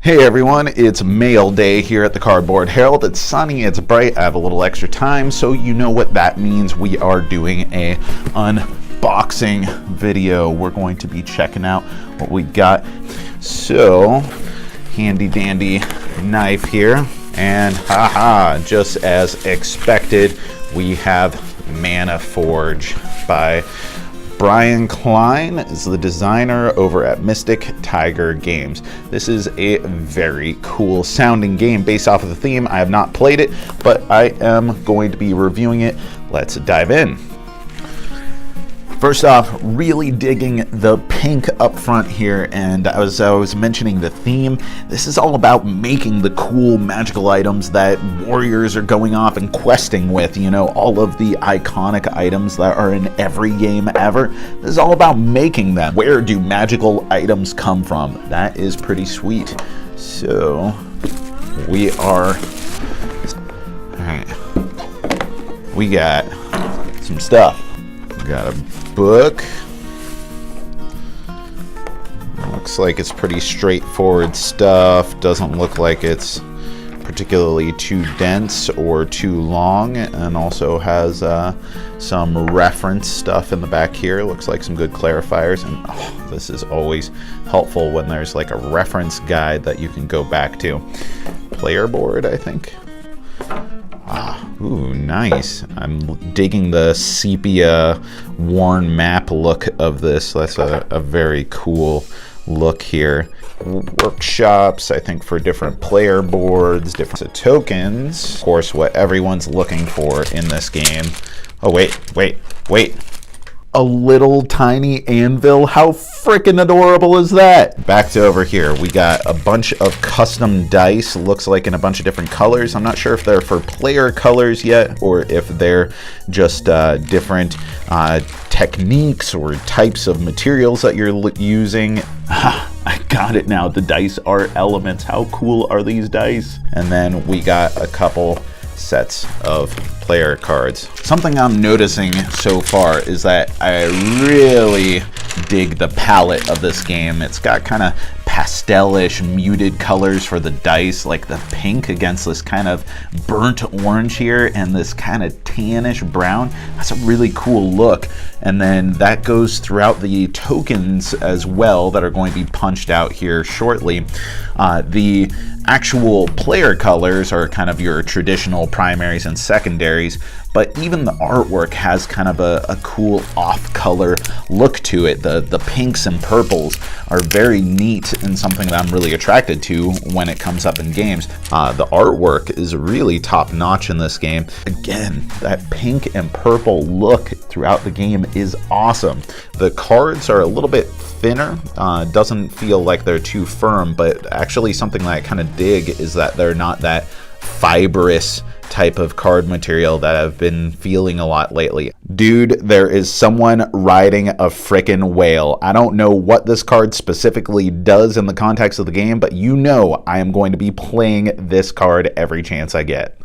Hey everyone, it's mail day here at the Cardboard Herald. It's sunny, it's bright, I have a little extra time, so you know what that means. We are doing a unboxing video. We're going to be checking out what we got. So, handy dandy knife here, and haha, just as expected, we have Manaforge by Brian Klein is the designer over at Mystic Tiger Games. This is a very cool sounding game based off of the theme. I have not played it, but I am going to be reviewing it. Let's dive in. First off, really digging the pink up front here, and as I was mentioning the theme, this is all about making the cool magical items that warriors are going off and questing with, you know, all of the iconic items that are in every game ever. This is all about making them. Where do magical items come from? That is pretty sweet. So, we are, alright, we got some stuff. We got a book. Looks like it's pretty straightforward stuff. Doesn't look like it's particularly too dense or too long, and also has some reference stuff in the back here. Looks like some good clarifiers, and oh, this is always helpful when there's like a reference guide that you can go back to. Player board, I think. Ooh, nice. I'm digging the sepia worn map look of this. That's a very cool look here. Workshops, I think, for different player boards, different tokens. Of course, what everyone's looking for in this game. Oh, wait. A little tiny anvil. How freaking adorable is that? Back to over here. We got a bunch of custom dice. Looks like in a bunch of different colors. I'm not sure if they're for player colors yet or if they're just different techniques or types of materials that you're using. I got it now. The dice are elements. How cool are these dice? And then we got a couple sets of player cards. Something I'm noticing so far is that I really dig the palette of this game. It's got kind of pastel-ish muted colors for the dice, like the pink against this kind of burnt orange here and this kind of tannish brown. That's a really cool look. And then that goes throughout the tokens as well that are going to be punched out here shortly. The actual player colors are kind of your traditional primaries and secondaries, but even the artwork has kind of a cool off-color look to it. The pinks and purples are very neat and something that I'm really attracted to when it comes up in games. The artwork is really top-notch in this game. Again, that pink and purple look throughout the game is awesome. The cards are a little bit thinner, doesn't feel like they're too firm, but actually something that I kind of dig is that they're not that fibrous type of card material that I've been feeling a lot lately. Dude, there is someone riding a frickin' whale. I don't know what this card specifically does in the context of the game, but you know I am going to be playing this card every chance I get.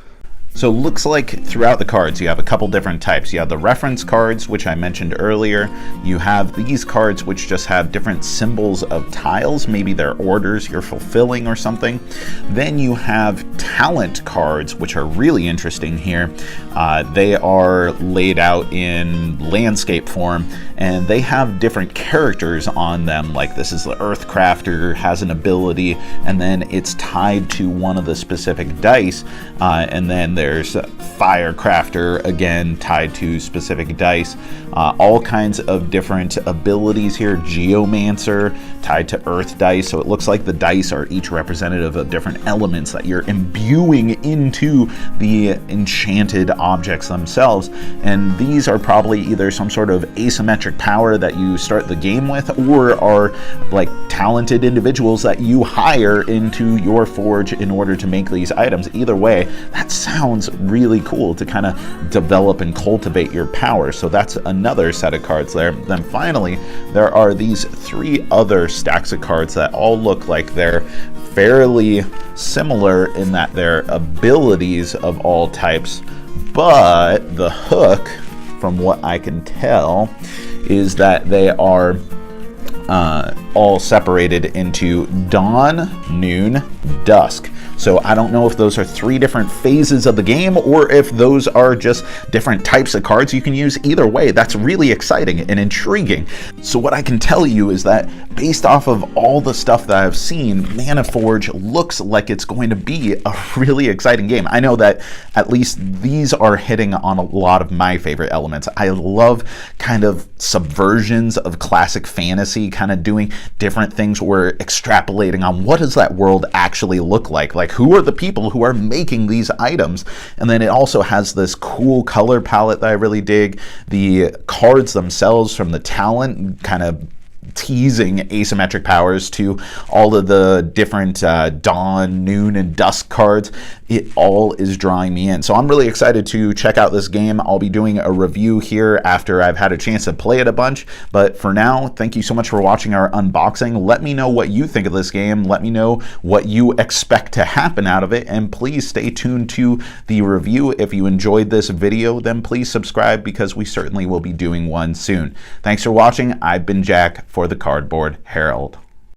So it looks like throughout the cards you have a couple different types. You have the reference cards, which I mentioned earlier. You have these cards which just have different symbols of tiles. Maybe they're orders you're fulfilling or something. Then you have talent cards, which are really interesting here. They are laid out in landscape form, and they have different characters on them. Like this is the Earth Crafter, has an ability, and then it's tied to one of the specific dice, and then there's Firecrafter, again tied to specific dice. All kinds of different abilities here. Geomancer tied to earth dice, so it looks like the dice are each representative of different elements that you're imbuing into the enchanted objects themselves. And these are probably either some sort of asymmetric power that you start the game with, or are like talented individuals that you hire into your forge in order to make these items. Either way, that sounds really cool to kind of develop and cultivate your power. So that's another set of cards there. Then finally, there are these three other stacks of cards that all look like they're fairly similar in that they're abilities of all types, but the hook, from what I can tell, is that they are all separated into dawn, noon, dusk. So I don't know if those are 3 different phases of the game or if those are just different types of cards you can use. Either way, that's really exciting and intriguing. So what I can tell you is that based off of all the stuff that I've seen, Manaforge looks like it's going to be a really exciting game. I know that at least these are hitting on a lot of my favorite elements. I love kind of subversions of classic fantasy, kind of doing different things. We're extrapolating on what does that world actually look like who are the people who are making these items. And then it also has this cool color palette that I really dig. The cards themselves from the talent kind of teasing asymmetric powers to all of the different dawn, noon, and dusk cards. It all is drawing me in. So I'm really excited to check out this game. I'll be doing a review here after I've had a chance to play it a bunch. But for now, thank you so much for watching our unboxing. Let me know what you think of this game. Let me know what you expect to happen out of it. And please stay tuned to the review. If you enjoyed this video, then please subscribe because we certainly will be doing one soon. Thanks for watching. I've been Jack for the Cardboard Herald.